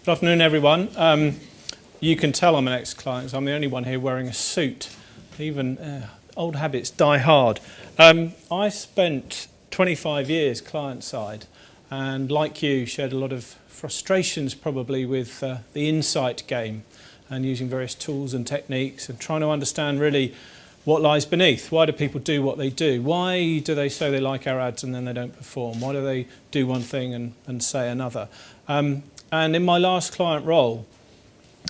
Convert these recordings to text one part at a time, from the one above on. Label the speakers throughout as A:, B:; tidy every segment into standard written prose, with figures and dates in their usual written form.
A: Good afternoon, everyone. You can tell I'm an ex-client, so I'm the only one here wearing a suit. Even old habits die hard. I spent 25 years client-side, and like you, shared a lot of frustrations probably with the insight game and using various tools and techniques and trying to understand really what lies beneath. Why do people do what they do? Why do they say they like our ads and then they don't perform? Why do they do one thing and say another? And in my last client role,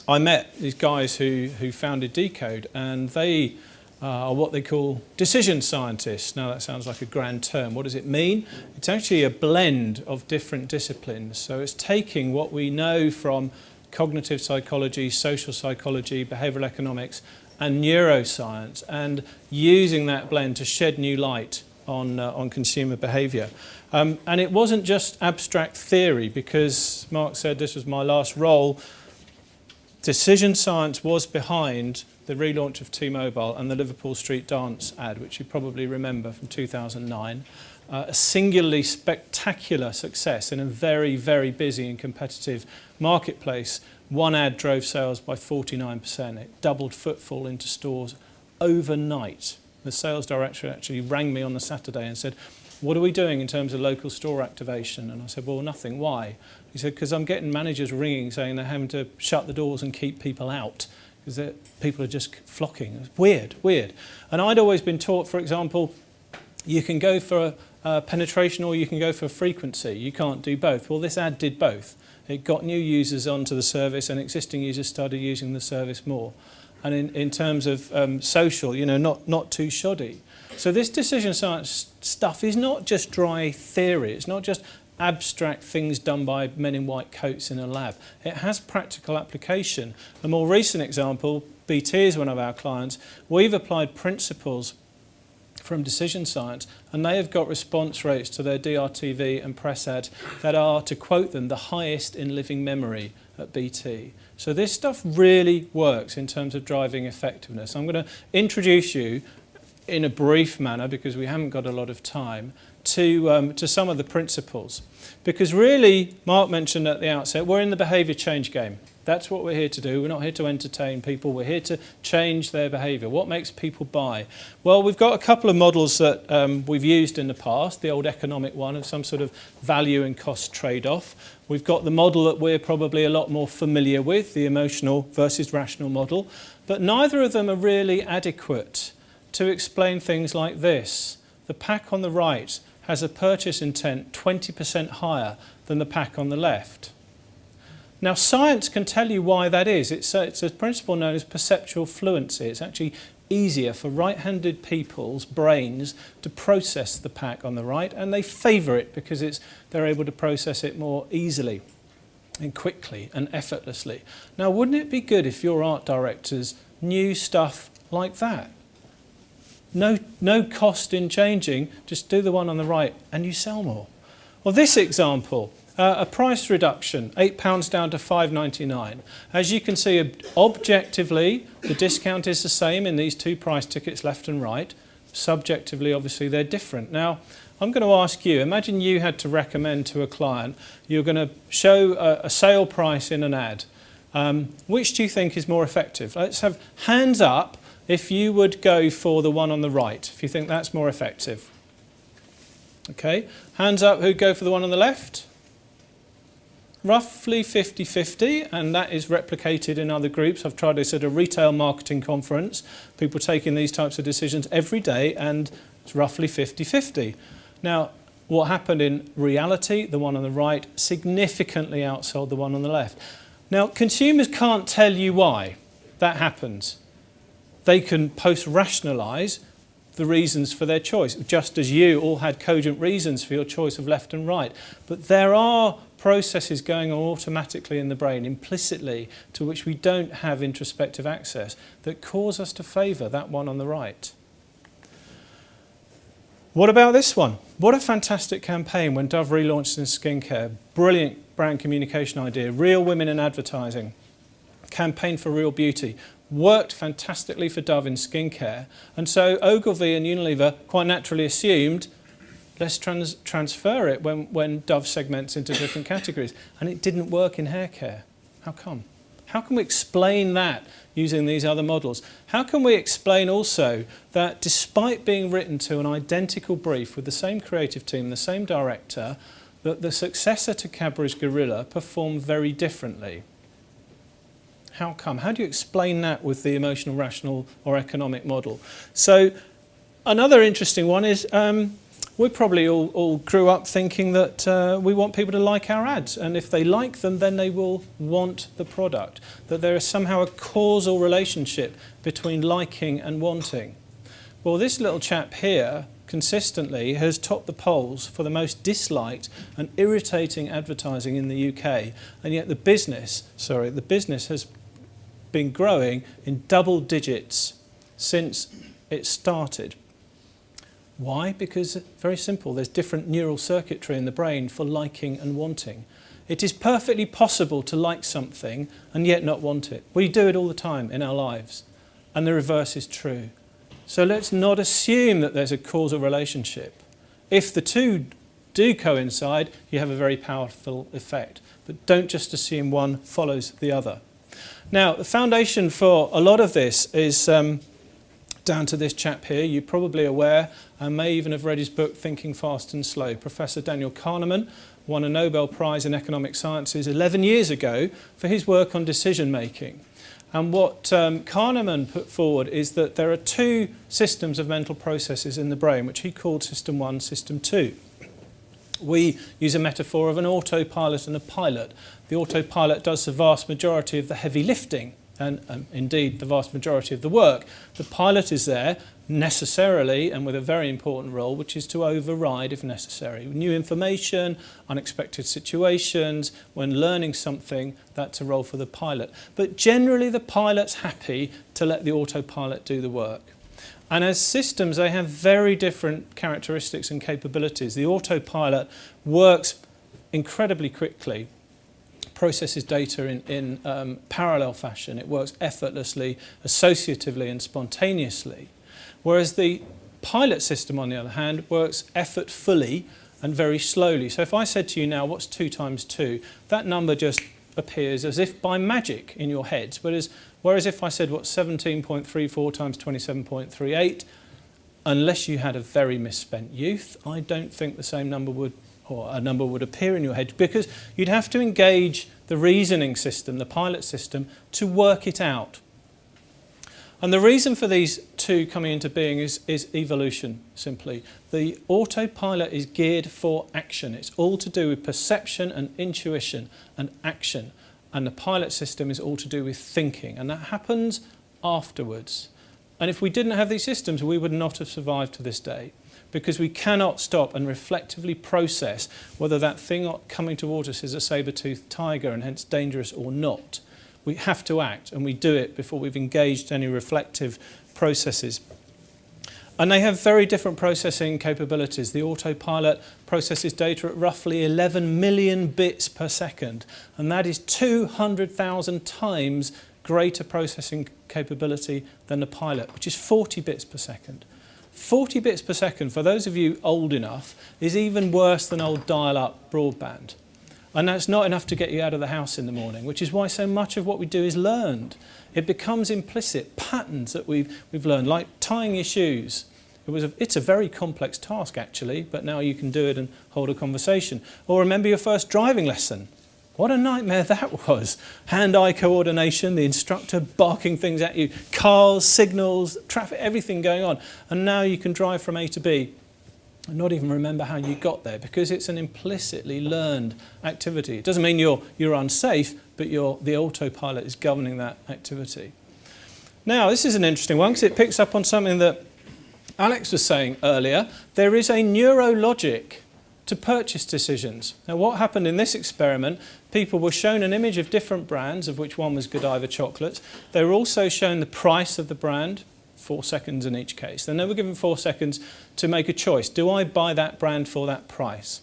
A: I met these guys who founded Decode, and they are what they call decision scientists. Now that sounds like a grand term. What does it mean? It's actually a blend of different disciplines. So it's taking what we know from cognitive psychology, social psychology, behavioural economics, and neuroscience, and using that blend to shed new light on consumer behaviour. And it wasn't just abstract theory, because Mark said this was my last role. Decision science was behind the relaunch of T-Mobile and the Liverpool Street Dance ad, which you probably remember from 2009. A singularly spectacular success in a very, very busy and competitive marketplace. One ad drove sales by 49%. It doubled footfall into stores overnight. The sales director actually rang me on the Saturday and said, "What are we doing in terms of local store activation?" And I said, "Well, nothing." "Why?" He said, "Because I'm getting managers ringing saying they're having to shut the doors and keep people out because people are just flocking." It was weird. And I'd always been taught, for example, you can go for penetration or you can go for frequency. You can't do both. Well, this ad did both. It got new users onto the service, and existing users started using the service more. And in terms of social, not too shoddy. So this decision science stuff is not just dry theory. It's not just abstract things done by men in white coats in a lab. It has practical application. A more recent example, BT is one of our clients. We've applied principles from decision science, and they have got response rates to their DRTV and press ads that are, to quote them, the highest in living memory at BT. So this stuff really works in terms of driving effectiveness. I'm going to introduce you in a brief manner, because we haven't got a lot of time, to some of the principles. Because really, Mark mentioned at the outset, we're in the behaviour change game. That's what we're here to do. We're not here to entertain people. We're here to change their behaviour. What makes people buy? Well, we've got a couple of models that we've used in the past, the old economic one of some sort of value and cost trade-off. We've got the model that we're probably a lot more familiar with, the emotional versus rational model. But neither of them are really adequate to explain things like this. The pack on the right has a purchase intent 20% higher than the pack on the left. Now, science can tell you why that is. It's a principle known as perceptual fluency. It's actually easier for right-handed people's brains to process the pack on the right, and they favour it because they're able to process it more easily and quickly and effortlessly. Now, wouldn't it be good if your art directors knew stuff like that? No cost in changing, just do the one on the right and you sell more. Well, this example, a price reduction, £8 down to £5.99. As you can see, objectively, the discount is the same in these two price tickets, left and right. Subjectively, obviously, they're different. Now, I'm going to ask you, imagine you had to recommend to a client, you're going to show a sale price in an ad. Which do you think is more effective? Let's have hands up if you would go for the one on the right, if you think that's more effective. Okay, hands up who'd go for the one on the left. Roughly 50-50, and that is replicated in other groups. I've tried this at a retail marketing conference. People taking these types of decisions every day, and it's roughly 50-50. Now, what happened in reality, the one on the right significantly outsold the one on the left. Now, consumers can't tell you why that happens. They can post-rationalise the reasons for their choice, just as you all had cogent reasons for your choice of left and right. But there are processes going on automatically in the brain, implicitly, to which we don't have introspective access, that cause us to favour that one on the right. What about this one? What a fantastic campaign when Dove relaunched in skincare. Brilliant brand communication idea. Real women in advertising. Campaign for real beauty. Worked fantastically for Dove in skincare, and so Ogilvy and Unilever quite naturally assumed, let's transfer it when Dove segments into different categories. And it didn't work in hair care. How come? How can we explain that using these other models? How can we explain also that despite being written to an identical brief with the same creative team, the same director, that the successor to Cadbury's Gorilla performed very differently? How come? How do you explain that with the emotional, rational or economic model? So another interesting one is we probably all grew up thinking that we want people to like our ads, and if they like them, then they will want the product, that there is somehow a causal relationship between liking and wanting. Well, this little chap here consistently has topped the polls for the most disliked and irritating advertising in the UK, and yet the business has been growing in double digits since it started. Why? Because, very simple, there's different neural circuitry in the brain for liking and wanting. It is perfectly possible to like something and yet not want it. We do it all the time in our lives, and the reverse is true. So let's not assume that there's a causal relationship. If the two do coincide, you have a very powerful effect, but don't just assume one follows the other. Now, the foundation for a lot of this is down to this chap here. You're probably aware and may even have read his book, Thinking Fast and Slow. Professor Daniel Kahneman won a Nobel Prize in Economic Sciences 11 years ago for his work on decision making. And what Kahneman put forward is that there are two systems of mental processes in the brain, which he called System 1, System 2. We use a metaphor of an autopilot and a pilot. The autopilot does the vast majority of the heavy lifting, and indeed the vast majority of the work. The pilot is there necessarily and with a very important role, which is to override if necessary. New information, unexpected situations, when learning something, that's a role for the pilot. But generally the pilot's happy to let the autopilot do the work. And as systems, they have very different characteristics and capabilities. The autopilot works incredibly quickly, processes data in parallel fashion. It works effortlessly, associatively and spontaneously. Whereas the pilot system, on the other hand, works effortfully and very slowly. So if I said to you now, what's 2 times 2? That number just appears as if by magic in your heads. Whereas if I said what's 17.34 times 27.38, unless you had a very misspent youth, I don't think the same number would, or a number would appear in your head, because you'd have to engage the reasoning system, the pilot system, to work it out. And the reason for these two coming into being is evolution, simply. The autopilot is geared for action. It's all to do with perception and intuition and action. And the pilot system is all to do with thinking. And that happens afterwards. And if we didn't have these systems, we would not have survived to this day, because we cannot stop and reflectively process whether that thing coming towards us is a saber-toothed tiger and hence dangerous or not. We have to act, and we do it before we've engaged any reflective processes. And they have very different processing capabilities. The autopilot processes data at roughly 11 million bits per second, and that is 200,000 times greater processing capability than the pilot, which is 40 bits per second. 40 bits per second, for those of you old enough, is even worse than old dial-up broadband. And that's not enough to get you out of the house in the morning, which is why so much of what we do is learned. It becomes implicit, patterns that we've learned, like tying your shoes. It's a very complex task, actually, but now you can do it and hold a conversation. Or remember your first driving lesson. What a nightmare that was. Hand-eye coordination, the instructor barking things at you, cars, signals, traffic, everything going on. And now you can drive from A to B and not even remember how you got there, because it's an implicitly learned activity. It doesn't mean you're unsafe, but the autopilot is governing that activity. Now, this is an interesting one because it picks up on something that Alex was saying earlier. There is a neurologic to purchase decisions. Now, what happened in this experiment, people were shown an image of different brands, of which one was Godiva chocolates. They were also shown the price of the brand, 4 seconds in each case. Then they were given 4 seconds to make a choice. Do I buy that brand for that price?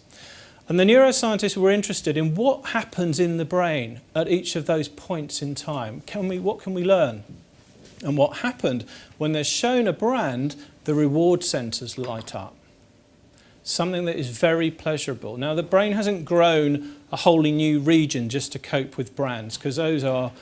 A: And the neuroscientists were interested in what happens in the brain at each of those points in time. What can we learn? And what happened when they're shown a brand, the reward centres light up. something that is very pleasurable. Now, the brain hasn't grown a wholly new region just to cope with brands, because those are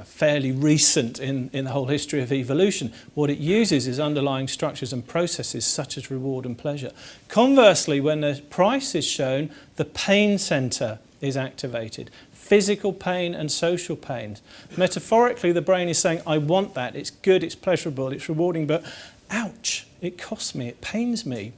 A: fairly recent in the whole history of evolution. What it uses is underlying structures and processes such as reward and pleasure. Conversely, when the price is shown, the pain center is activated. Physical pain and social pain. Metaphorically, the brain is saying, I want that, it's good, it's pleasurable, it's rewarding, but ouch, it costs me, it pains me.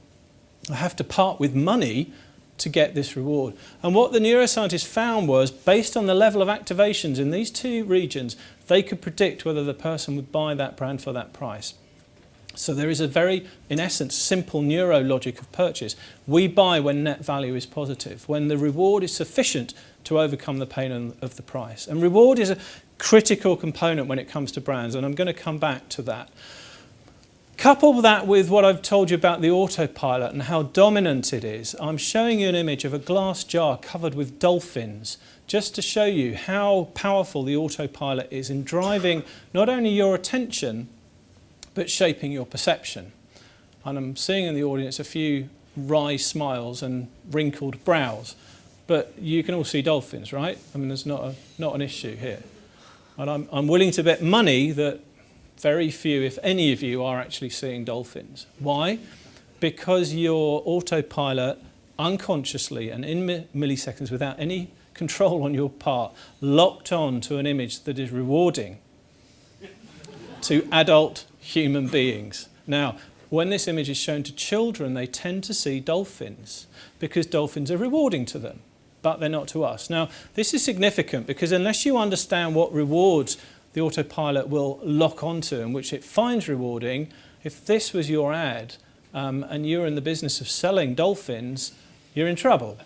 A: I have to part with money to get this reward. And what the neuroscientists found was, based on the level of activations in these two regions, they could predict whether the person would buy that brand for that price. So there is a very, in essence, simple neurologic of purchase. We buy when net value is positive, when the reward is sufficient to overcome the pain of the price. And reward is a critical component when it comes to brands, and I'm going to come back to that. Couple that with what I've told you about the autopilot and how dominant it is. I'm showing you an image of a glass jar covered with dolphins, just to show you how powerful the autopilot is in driving not only your attention, but shaping your perception. And I'm seeing in the audience a few wry smiles and wrinkled brows, but you can all see dolphins, right? I mean, there's not an issue here. And I'm willing to bet money that very few, if any of you, are actually seeing dolphins. Why? Because your autopilot, unconsciously and in milliseconds, without any control on your part, locked on to an image that is rewarding to adult human beings. Now, when this image is shown to children, they tend to see dolphins because dolphins are rewarding to them, but they're not to us. Now, this is significant because unless you understand what rewards the autopilot will lock onto and which it finds rewarding, if this was your ad and you're in the business of selling dolphins, you're in trouble,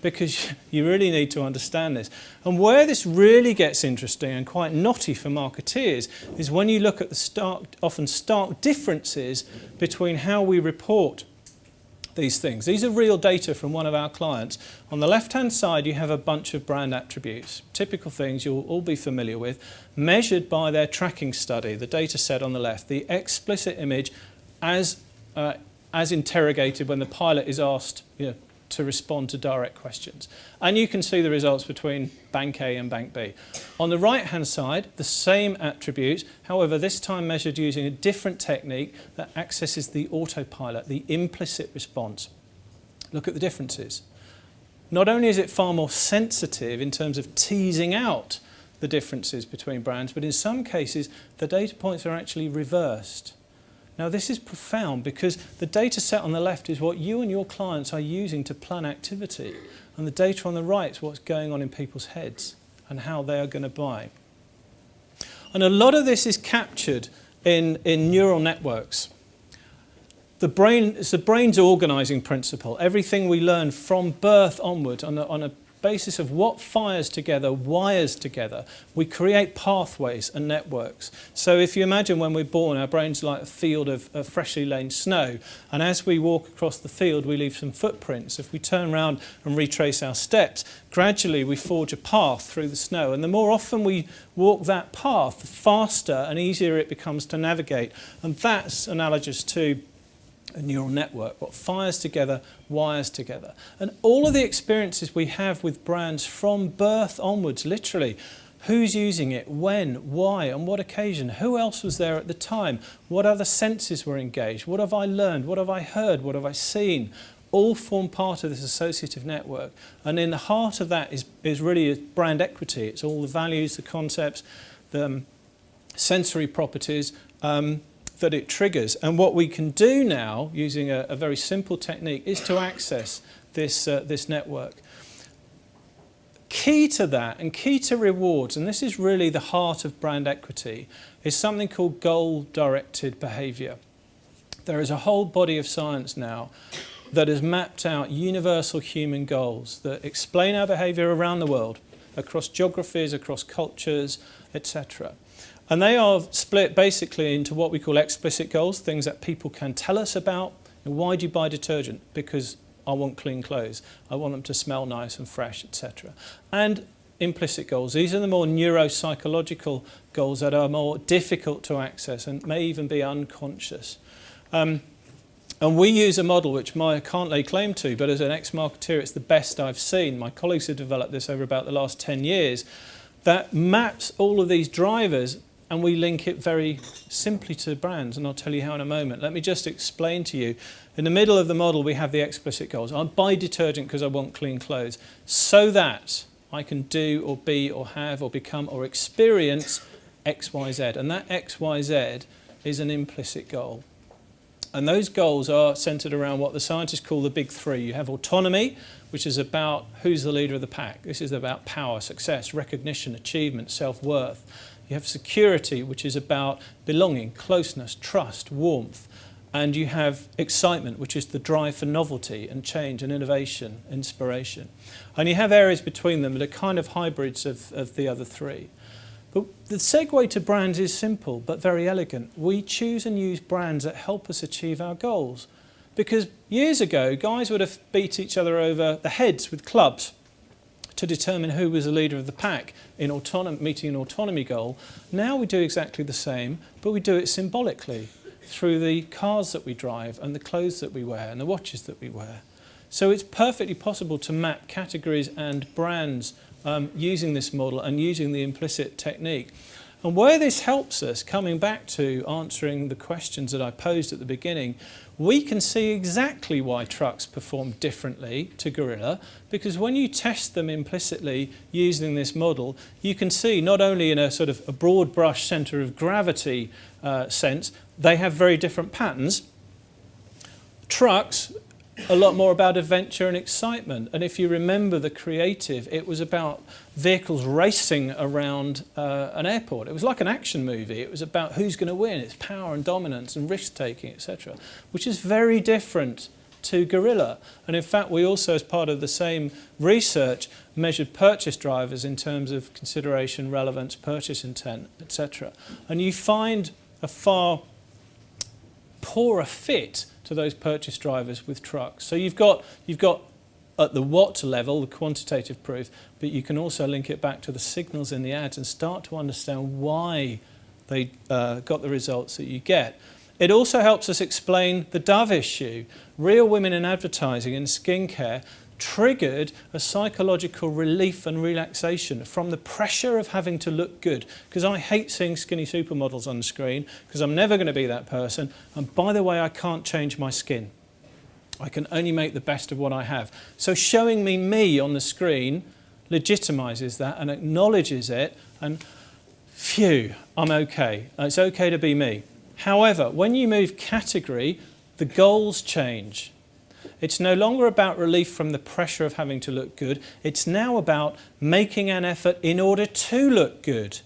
A: because you really need to understand this. And where this really gets interesting and quite knotty for marketeers is when you look at the often stark differences between how we report these things. These are real data from one of our clients. On the left-hand side, you have a bunch of brand attributes, typical things you'll all be familiar with, measured by their tracking study, the data set on the left, the explicit image as interrogated when the pilot is asked to respond to direct questions. And you can see the results between Bank A and Bank B. On the right-hand side, the same attributes, however, this time measured using a different technique that accesses the autopilot, the implicit response. Look at the differences. Not only is it far more sensitive in terms of teasing out the differences between brands, but in some cases, the data points are actually reversed. Now, this is profound because the data set on the left is what you and your clients are using to plan activity, and the data on the right is what's going on in people's heads and how they are going to buy. And a lot of this is captured in neural networks. It's the brain's organising principle. Everything we learn from birth onward on a basis of what fires together, wires together. We create pathways and networks. So if you imagine when we're born, our brain's like a field of freshly laid snow. And as we walk across the field, we leave some footprints. If we turn around and retrace our steps, gradually we forge a path through the snow. And the more often we walk that path, the faster and easier it becomes to navigate. And that's analogous to a neural network. What fires together, wires together. And all of the experiences we have with brands from birth onwards, literally, who's using it, when, why, on what occasion, who else was there at the time, what other senses were engaged, what have I learned, what have I heard, what have I seen, all form part of this associative network. And in the heart of that is really brand equity. It's all the values, the concepts, the sensory properties, that it triggers. And what we can do now, using a very simple technique, is to access this network. Key to that, and key to rewards, and this is really the heart of brand equity, is something called goal-directed behaviour. There is a whole body of science now that has mapped out universal human goals that explain our behaviour around the world, across geographies, across cultures, etc. And they are split basically into what we call explicit goals, things that people can tell us about. Why do you buy detergent? Because I want clean clothes. I want them to smell nice and fresh, etc. And implicit goals. These are the more neuropsychological goals that are more difficult to access and may even be unconscious. And we use a model which I can't lay claim to, but as an ex-marketeer, it's the best I've seen. My colleagues have developed this over about the last 10 years, that maps all of these drivers, and we link it very simply to brands, and I'll tell you how in a moment. Let me just explain to you. In the middle of the model, we have the explicit goals. I buy detergent because I want clean clothes, so that I can do or be or have or become or experience X, Y, Z. And that X, Y, Z is an implicit goal. And those goals are centered around what the scientists call the big three. You have autonomy, which is about who's the leader of the pack. This is about power, success, recognition, achievement, self-worth. You have security, which is about belonging, closeness, trust, warmth. And you have excitement, which is the drive for novelty and change and innovation, inspiration. And you have areas between them that are kind of hybrids of the other three. But the segue to brands is simple but very elegant. We choose and use brands that help us achieve our goals. Because years ago, guys would have beat each other over the heads with clubs to determine who was the leader of the pack in meeting an autonomy goal. Now we do exactly the same, but we do it symbolically through the cars that we drive and the clothes that we wear and the watches that we wear. So it's perfectly possible to map categories and brands using this model and using the implicit technique. And where this helps us, coming back to answering the questions that I posed at the beginning, we can see exactly why trucks perform differently to gorilla, because when you test them implicitly using this model, you can see not only in a sort of a broad brush centre of gravity sense, they have very different patterns. Trucks, a lot more about adventure and excitement. And if you remember the creative, it was about vehicles racing around an airport. It was like an action movie. It was about who's going to win. It's power and dominance and risk-taking, etc., which is very different to gorilla. And in fact, we also, as part of the same research, measured purchase drivers in terms of consideration, relevance, purchase intent, etc. And you find a far poorer fit to those purchase drivers with trucks. So you've got at the what level, the quantitative proof, but you can also link it back to the signals in the ads and start to understand why they got the results that you get. It also helps us explain the Dove issue. Real women in advertising and skincare triggered a psychological relief and relaxation from the pressure of having to look good. Because I hate seeing skinny supermodels on the screen, because I'm never going to be that person. And by the way, I can't change my skin. I can only make the best of what I have. So showing me on the screen legitimizes that and acknowledges it, and phew, I'm okay. It's okay to be me. However, when you move category, the goals change. It's no longer about relief from the pressure of having to look good. It's now about making an effort in order to look good.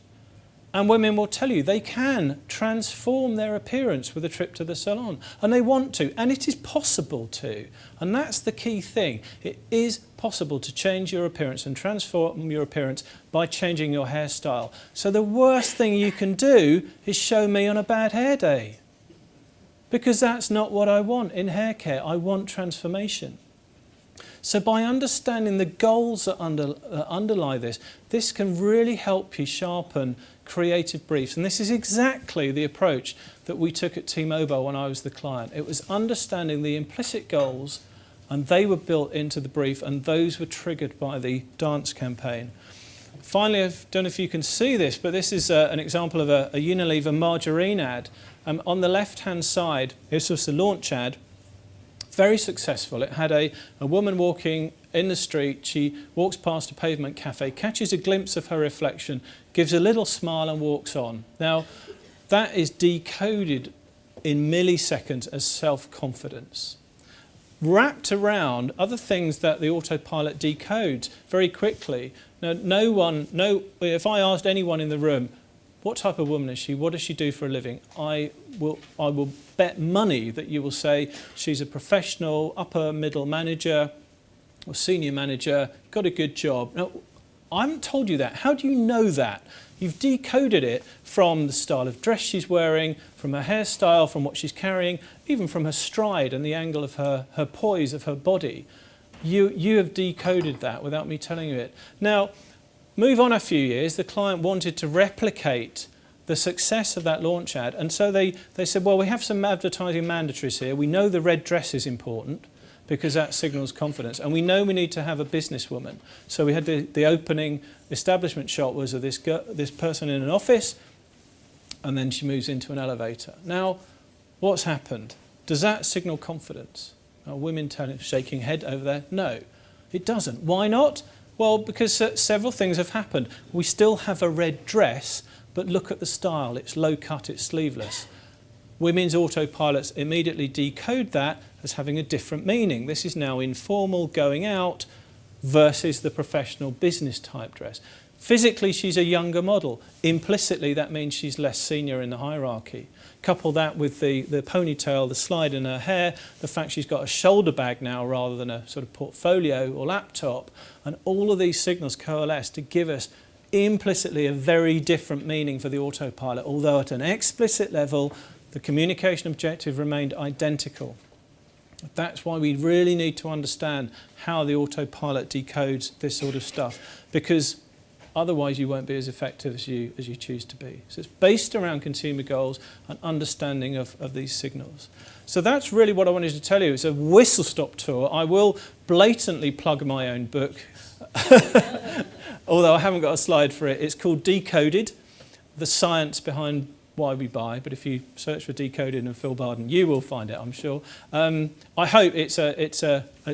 A: And women will tell you they can transform their appearance with a trip to the salon. And they want to. And it is possible to. And that's the key thing. It is possible to change your appearance and transform your appearance by changing your hairstyle. So the worst thing you can do is show me on a bad hair day. Because that's not what I want in hair care. I want transformation. So by understanding the goals that underlie this, this can really help you sharpen creative briefs. And this is exactly the approach that we took at T-Mobile when I was the client. It was understanding the implicit goals, and they were built into the brief, and those were triggered by the dance campaign. Finally, I don't know if you can see this, but this is an example of a Unilever margarine ad. On the left-hand side, this was the launch ad. Very successful. It had a woman walking in the street. She walks past a pavement cafe, catches a glimpse of her reflection, gives a little smile and walks on. Now, that is decoded in milliseconds as self-confidence. Wrapped around other things that the autopilot decodes very quickly. Now, if I asked anyone in the room, what type of woman is she? What does she do for a living? I will bet money that you will say she's a professional, upper middle manager or senior manager, got a good job. Now, I haven't told you that. How do you know that? You've decoded it from the style of dress she's wearing, from her hairstyle, from what she's carrying, even from her stride and the angle of her poise of her body. You have decoded that without me telling you it. Now, move on a few years, the client wanted to replicate the success of that launch ad. And so they said, well, we have some advertising mandatories here. We know the red dress is important because that signals confidence. And we know we need to have a businesswoman. So we had the opening establishment shot was of this person in an office, and then she moves into an elevator. Now, what's happened? Does that signal confidence? Are women shaking head over there? No, it doesn't. Why not? Well, because several things have happened. We still have a red dress, but look at the style. It's low cut, it's sleeveless. Women's autopilots immediately decode that as having a different meaning. This is now informal, going out, versus the professional business type dress. Physically, she's a younger model. Implicitly, that means she's less senior in the hierarchy. Couple that with the ponytail, the slide in her hair, the fact she's got a shoulder bag now rather than a sort of portfolio or laptop, and all of these signals coalesce to give us implicitly a very different meaning for the autopilot, although at an explicit level, the communication objective remained identical. That's why we really need to understand how the autopilot decodes this sort of stuff, because otherwise you won't be as effective as you choose to be. So it's based around consumer goals and understanding of these signals. So that's really what I wanted to tell you. It's a whistle-stop tour. I will blatantly plug my own book, although I haven't got a slide for it. It's called Decoded, the science behind why we buy. But if you search for Decoded and Phil Barden, you will find it, I'm sure. I hope it's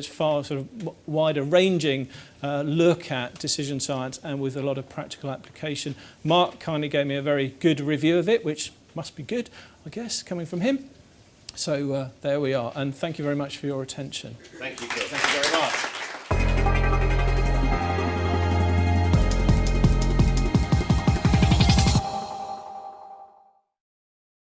A: far sort of wider ranging look at decision science and with a lot of practical application. Mark kindly gave me a very good review of it, which must be good, I guess, coming from him. So there we are. And thank you very much for your attention.
B: Thank you, Phil. Thank you very much.